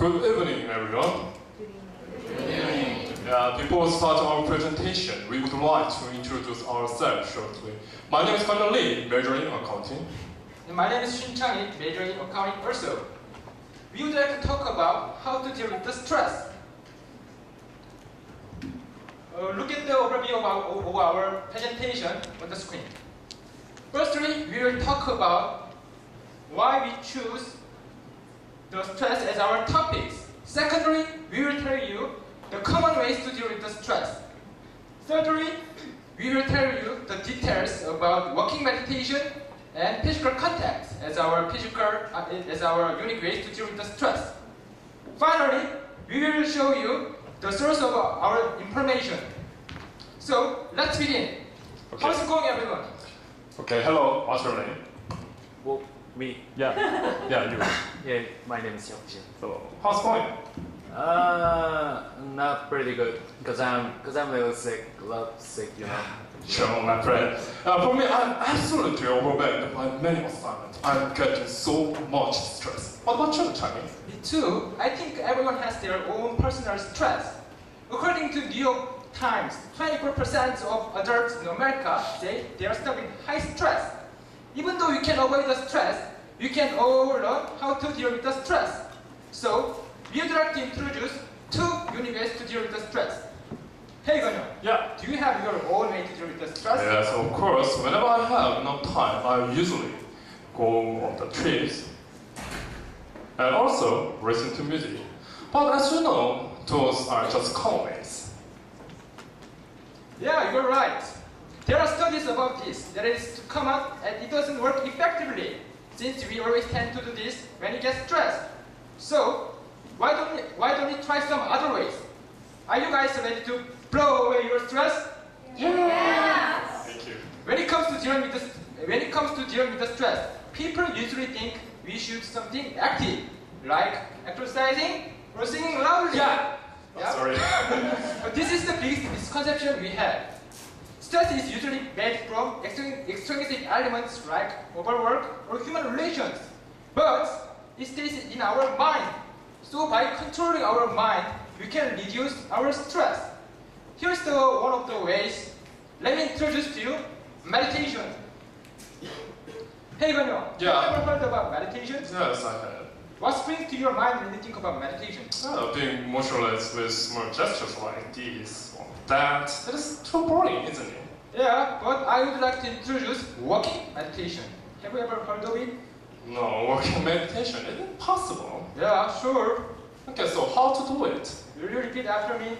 Good evening, everyone. Good evening. Before starting our presentation, we would like to introduce ourselves shortly. My name is Kwan Lee, majoring in accounting. And my name is Shin Chang-il, majoring in accounting also. We would like to talk about how to deal with the stress. Look at the overview of our presentation on the screen. Firstly, we will talk about why we choose the stress as our topics. Secondly, we will tell you the common ways to deal with the stress. Thirdly, we will tell you the details about walking meditation and physical contact as our unique ways to deal with the stress. Finally, we will show you the source of our information. So let's begin. Okay. How's it going, everyone? Okay, hello, what's your name? Well, me. Yeah, you. Yeah, my name is Hyung-jin. So, how's it going? Not pretty good because I'm a little sick, you know. Sure, my friend. For me, I'm absolutely overwhelmed by many assignments. I'm getting so much stress. What about you, Chinese? Me too. I think everyone has their own personal stress. According to New York Times, 24% of adults in America say they are stuck with high stress. Even though you can avoid the stress, you can all learn how to deal with the stress. So, we would like to introduce two unique ways to deal with the stress. Hey, Ganyo. Yeah. Do you have your own way to deal with the stress? Yes, of course. Whenever I have enough time, I usually go on the trips and also listen to music. But as you know, those are just common ways. Yeah, you're right. There are studies about this. That is to come out and it doesn't work effectively, since we always tend to do this when we get stressed. So, why don't we try some other ways? Are you guys ready to blow away your stress? Yes. Thank you. When it comes to dealing with the stress, people usually think we should do something active, like exercising or singing loudly. Yeah. Sorry. But this is the biggest misconception we have. Stress is usually made from extrinsic elements like overwork or human relations. But it stays in our mind. So by controlling our mind, we can reduce our stress. Here's one of the ways. Let me introduce to you meditation. Hey, Ganyo. Yeah. Have you ever heard about meditation? Yes, I have. What springs to your mind when you think about meditation? Being motionless with small gestures like this or that, it is too boring, isn't it? Yeah, but I would like to introduce walking meditation. Have you ever heard of it? No, walking meditation isn't possible. Yeah, sure. Okay, so how to do it? Will you repeat after me?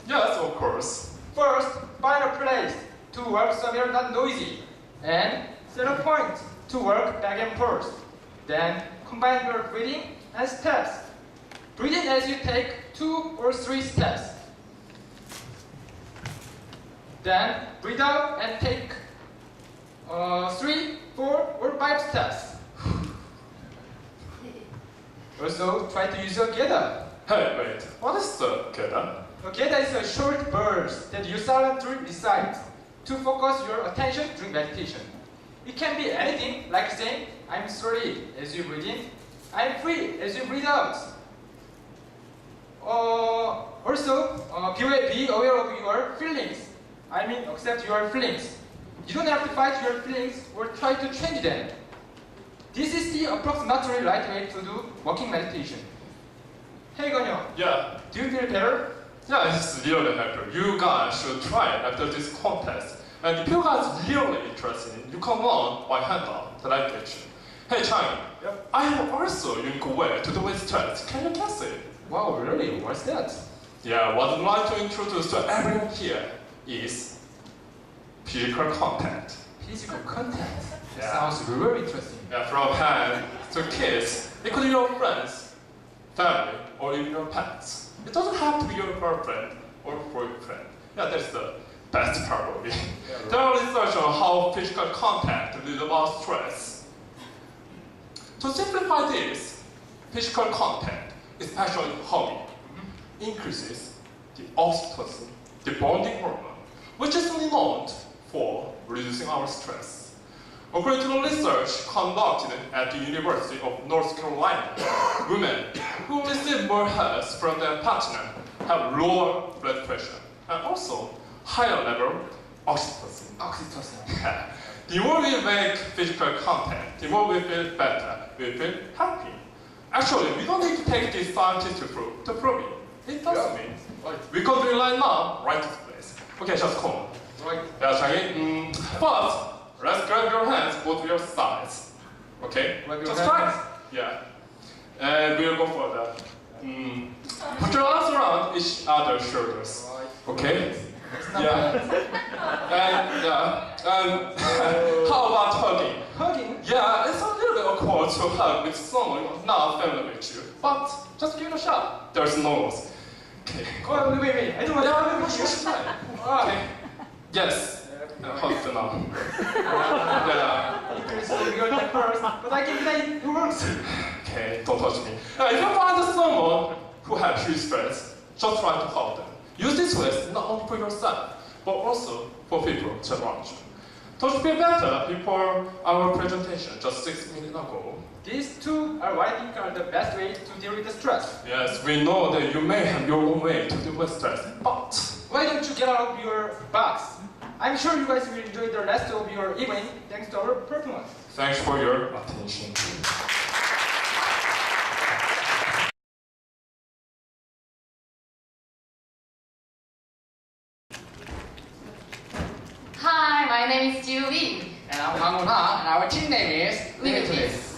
Yes, of course. First, find a place to work somewhere not noisy. And set a point to work back and forth. Then, combine your breathing and steps. Breathe in as you take 2 or 3 steps. Then, breathe out and take 3, 4, or 5 steps. Also, try to use a geda. Hey, wait, what is the geda? A geda is a short verse that you silently recite to focus your attention during meditation. It can be anything, like saying, I'm sorry as you breathe in, I'm free as you breathe out. Also, be aware of your feelings. I mean, accept your feelings. You don't have to fight your feelings or try to change them. This is the approximately right way to do walking meditation. Hey, Ganyo. Yeah. Do you feel better? Yeah, it's really helpful. You guys should try it after this contest. And if you guys really interested, you can learn my handout that I teach you. Hey, Chang. Yep. I have also a unique way to do with stress. Can you guess it? Wow, really? What's that? Yeah, what I'd like to introduce to everyone here is physical contact. Physical contact. Yeah. Sounds very interesting. Yeah, from hand to kids. It could be your friends, family, or even your pets. It doesn't have to be your girlfriend or boyfriend. Yeah, that's the best part of it. There are research on how physical contact relieves about stress. To simplify this, physical contact, especially hugging, increases the oxytocin, the bonding hormone, which is renowned for reducing our stress. According to the research conducted at the University of North Carolina, women who receive more hugs from their partner have lower blood pressure and also higher level oxytocin. The more we make physical contact, the more we feel better, we feel happy. Actually, we don't need to take this scientist to prove it. It doesn't mean. We can do it right now, right this place. Okay, just come on. Right. Yeah, Changi. But let's grab your hands, both your sides. Okay? Grab your just hands. try. Yeah. And we'll go further. Put your arms around each other's shoulders. Okay? Yeah. And how about hugging? Hugging? Yeah, it's a little bit awkward to hug with someone not familiar with you. But just give it a shot. There's no rules. Okay. Oh, wait. I don't want to hug You you. should try. Okay. Yes. Hug for now. Yeah. So you're the first, but I can say it works. Okay, don't touch me. If you find someone who has huge stress, just try to hug them. Use this list not only for yourself, but also for people around you. Don't you feel better before our presentation just 6 minutes ago? These two are what I think are the best way to deal with the stress. Yes, we know that you may have your own way to deal with stress, but Why don't you get out of your box? I'm sure you guys will enjoy the rest of your evening thanks to our performance. thanks for your attention. Hi, my name is Jiu Lee. And I'm Hang Ha, and our team name is Limitless.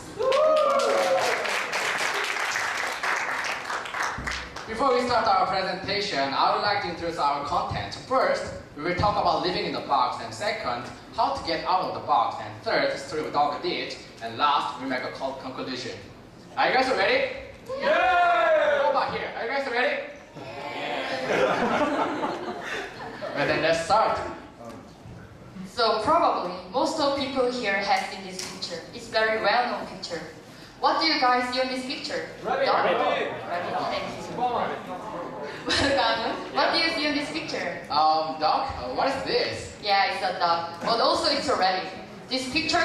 Before we start our presentation, I would like to introduce our content. First, we will talk about living in the box, and second, how to get out of the box, and third, story with dog ditch, and last, we make a conclusion. Are you guys ready? Yeah! How about here? Are you guys ready? Well then let's start. So probably most of people here has seen this picture. It's very well-known picture. What do you guys see on this picture? Rabbit. Dog? Rabbit. Rabbit. Thank you. Wow. Ganun, what do you see on this picture? Doc, what is this? Yeah, it's a dog, but also it's a rabbit. This picture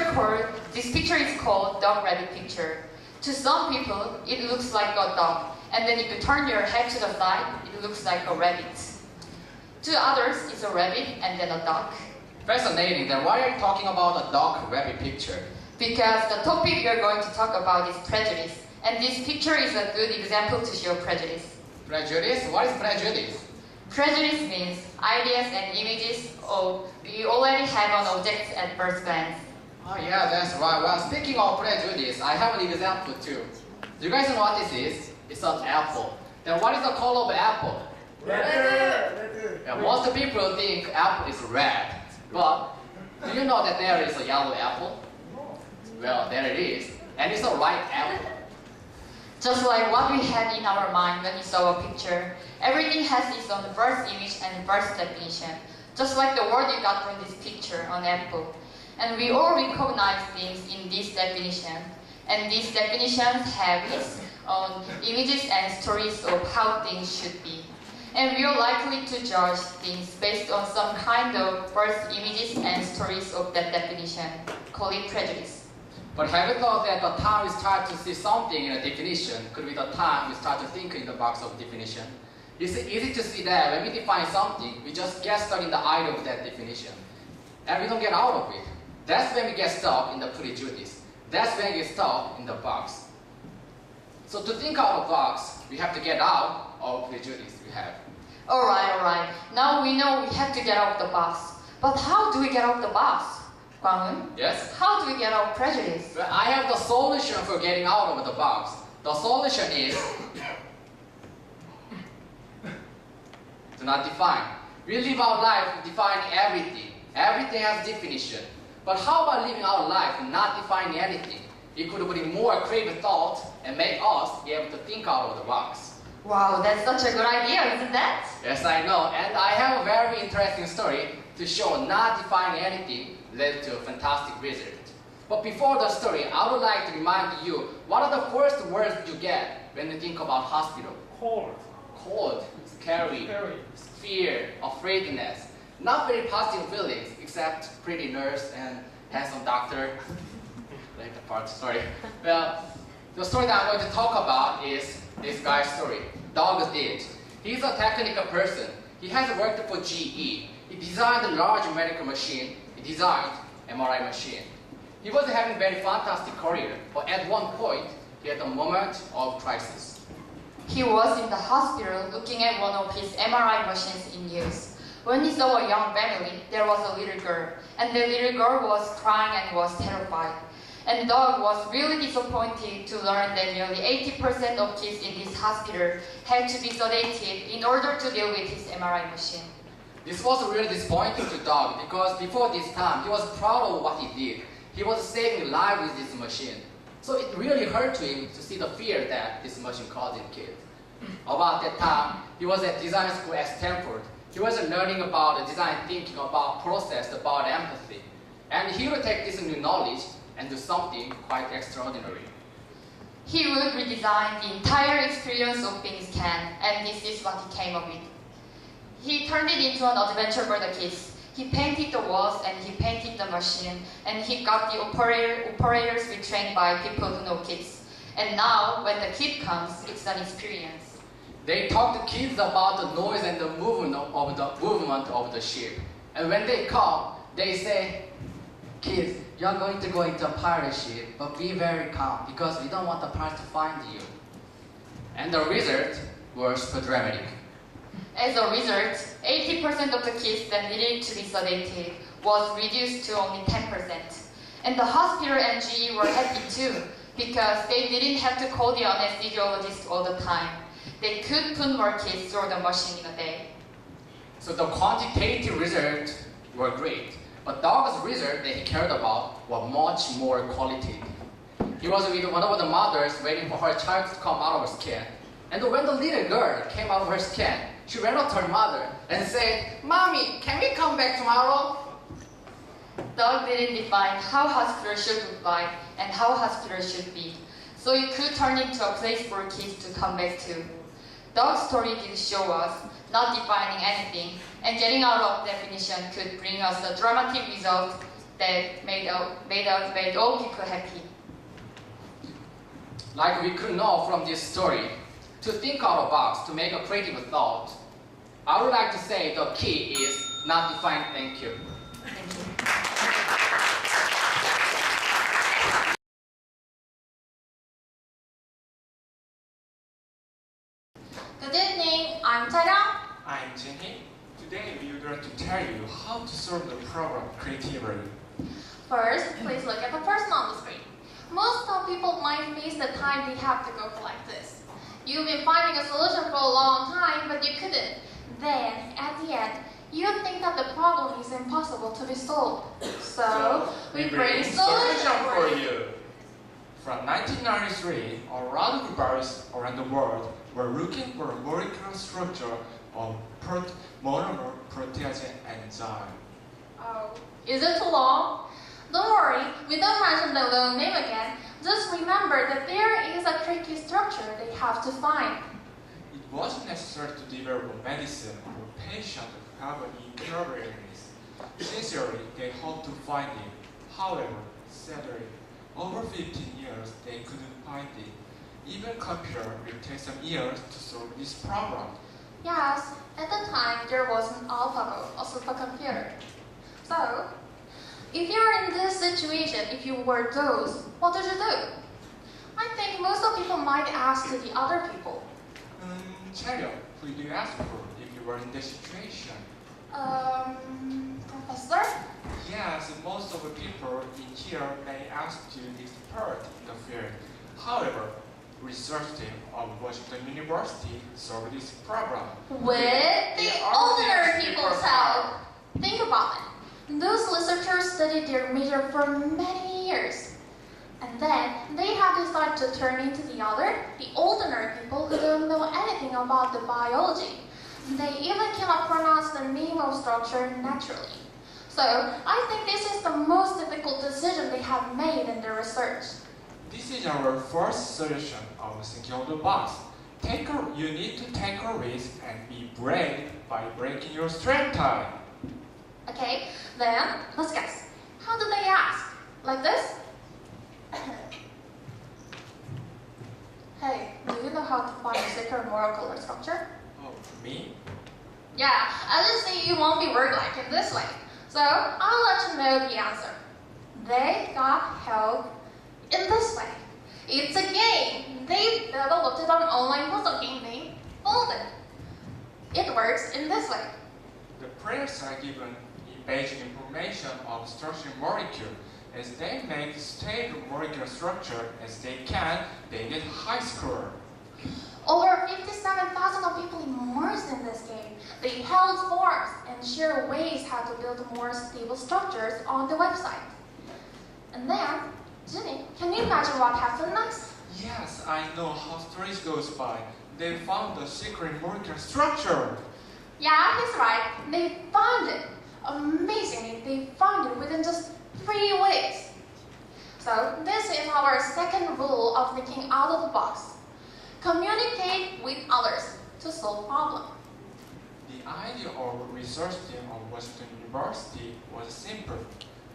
is called dog rabbit picture. To some people, it looks like a dog, and then if you turn your head to the side, it looks like a rabbit. To others, it's a rabbit and then a dog. Fascinating. Then why are you talking about a dog rabbit picture? Because the topic we are going to talk about is prejudice, and this picture is a good example to show prejudice. Prejudice? What is prejudice? Prejudice means ideas and images we already have on objects at first glance. Oh yeah, that's right. Well, speaking of prejudice, I have an example too. Do you guys know what this is? It's an apple. Then what is the color of apple? Red. Yeah, most people think apple is red. But do you know that there is a yellow apple? Well, there it is. And it's a white apple. Just like what we had in our mind when we saw a picture, everything has its own first image and first definition. Just like the word you got from this picture on apple. And we all recognize things in this definition. And these definitions have its own images and stories of how things should be. And we are likely to judge things based on some kind of first images and stories of that definition. Call it prejudice. But have you thought that the time we start to see something in a definition could be the time we start to think in the box of definition? It's easy to see that when we define something, we just get stuck in the idea of that definition. And we don't get out of it. That's when we get stuck in the prejudice. That's when we get stuck in the box. So to think out of the box, we have to get out of prejudice we have. Alright. Now we know we have to get out of the box. But how do we get out of the box? Kwang-eun? Yes? How do we get out of prejudice? Well, I have the solution for getting out of the box. The solution is to not define. We live our life defining everything. Everything has definition. But how about living our life not defining anything? It could bring more creative thought and make us be able to think out of the box. Wow, that's such a good idea, isn't that? Yes, I know. And I have a very interesting story to show not defining anything led to a fantastic result. But before the story, I would like to remind you, what are the first words you get when you think about hospital? Cold. Cold, scary, fear, afraidness. Not very positive feelings, except pretty nurse and handsome doctor. Like the part, sorry. Well, the story that I'm going to talk about is this guy's story. Doug did. He's a technical person. He has worked for GE. He designed a large medical machine. He designed MRI machine. He was having a very fantastic career, but at one point, he had a moment of crisis. He was in the hospital looking at one of his MRI machines in use. When he saw a young family, there was a little girl, and the little girl was crying and was terrified. And Doug was really disappointed to learn that nearly 80% of kids in this hospital had to be sedated in order to deal with his MRI machine. This was really disappointing to Doug because before this time, he was proud of what he did. He was saving lives with this machine. So it really hurt to him to see the fear that this machine caused in kids. About that time, he was at design school at Stanford. He was learning about design thinking, about process, about empathy. And he would take this new knowledge and do something quite extraordinary. He would redesign the entire experience of being scanned, and this is what he came up with. He turned it into an adventure for the kids. He painted the walls and he painted the machine, and he got the operators retrained by people who know kids. And now, when the kid comes, it's an experience. They talk to kids about the noise and the movement of the ship. And when they come, they say, "Kids, you're going to go into a pirate ship, but be very calm because we don't want the pirates to find you." And the result was super dramatic. As a result, 80% of the kids that needed to be sedated was reduced to only 10%. And the hospital and GE were happy too, because they didn't have to call the anesthesiologist all the time. They could put more kids through the machine in a day. So the quantitative results were great, but Doug's result that he cared about were much more qualitative. He was with one of the mothers waiting for her child to come out of her scan. And when the little girl came out of her scan, she ran up to her mother and said, "Mommy, can we come back tomorrow?" Doug didn't define how hospital should look like and how hospital should be, so it could turn into a place for kids to come back to. Doug's story did show us not defining anything, and getting out of definition could bring us a dramatic result that made all people happy. Like we could know from this story, to think out of the box, to make a creative thought, I would like to say the key is not define. Thank you. Thank you. Good evening, I'm Taeyang. I'm Jinhee. Today we would like to tell you how to solve the problem creatively. First, please look at the person on the screen. Most of people might face the time they have to go like this. You've been finding a solution for a long time, but you couldn't. Then, at the end, you think that the problem is impossible to be solved. So we bring a solution for you. From 1993, a lot of laboratories around the world were looking for a molecular structure of monomer protease enzyme. Oh, is it too long? Don't worry, we don't mention the long name again. Just remember that there is a tricky structure they have to find. It wasn't necessary to develop a medicine for patients who have an incurable illness. Sincerely, they hoped to find it. However, sadly, over 15 years, they couldn't find it. Even computer will take some years to solve this problem. Yes, at the time there was an AlphaGo, a supercomputer. So, if you're in this situation, if you were those, what did you do? I think most of people might ask to the other people. Cheryl, who do you ask for if you were in this situation? Professor? Yes, most of the people in here may ask to expert in the field. However, research team of Washington University solved this problem. With the older people's help. Think about it. Those researchers studied their major for many years. And then they have decided to turn into the older people who don't know anything about the biology. They even cannot pronounce the name of structure naturally. So I think this is the most difficult decision they have made in their research. This is our first solution of thinking out of the box. You need to take a risk and be brave by breaking your stereotype. Okay, then let's guess. How do they ask? Like this? Hey, do you know how to find a secret moral color structure? Oh, me? Yeah, I just see you won't be worked like in this way. So I'll let you know the answer. They got help in this way. It's a game. They developed an online puzzle game named Folded. It works in this way. The players are given basic information of structure molecule. As they make stable molecular structure as they can, they get high score. Over 57,000 of people immersed in this game. They held forums and shared ways how to build more stable structures on the website. And then, Jimmy, can you imagine what happened next? Yes, I know how stories goes by. They found the secret molecular structure. Yeah, he's right. They found it. Amazingly, they found it within just 3 weeks. So this is our second rule of thinking out of the box. Communicate with others to solve problems. The idea of research team of Washington University was simple,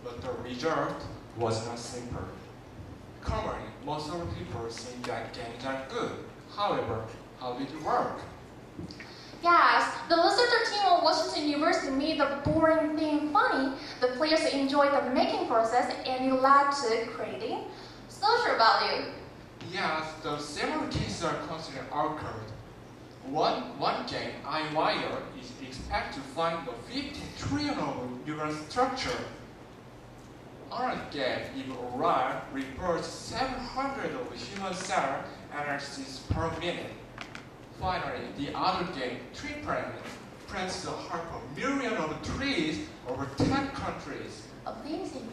but the result was not simple. Currently, most of the people think that games are good. However, how did it work? Yes, the researcher team of Washington University made the boring thing funny. The players enjoyed the making process and it led to creating social value. Yes, the several cases are considered occurred. One game, iWire, is expected to find the 15 trillion of neural structure. Another game, even Orion, reports 700 of human cell analysis per minute. Finally, the other game, Tree Planet, plants the 500,000 of trees over 10 countries. Amazing.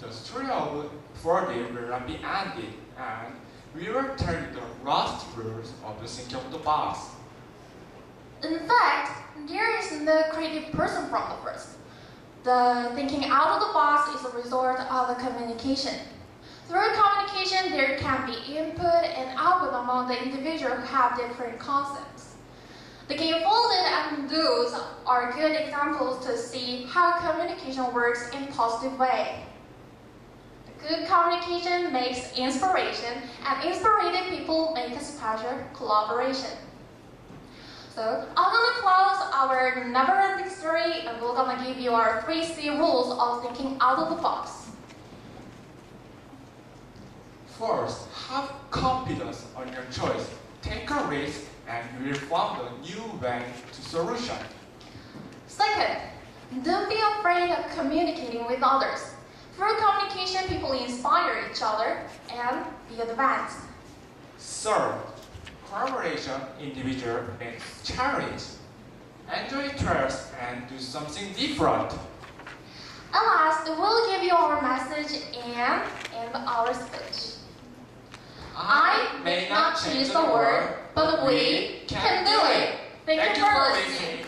The story of 4D will not be ended, and we will tell you the last rules of the thinking of the box. In fact, there is no creative person from the first. The thinking out of the box is a result of the communication. Through communication, there can be input and output among the individuals who have different concepts. The game Folded and Do's are good examples to see how communication works in a positive way. Good communication makes inspiration, and inspired people make a special collaboration. So I'm gonna close our never-ending story, and we're gonna give you our 3C rules of thinking out of the box. First, have confidence on your choice. Take a risk, and you will find a new way to solution. Second, don't be afraid of communicating with others. Through communication, people inspire each other and be advanced. Third, collaboration, individual, and challenge. Enjoy trust and do something different. And last, we'll give you our message and our speech. I may not change the world, but we can do it. Thank you for listening.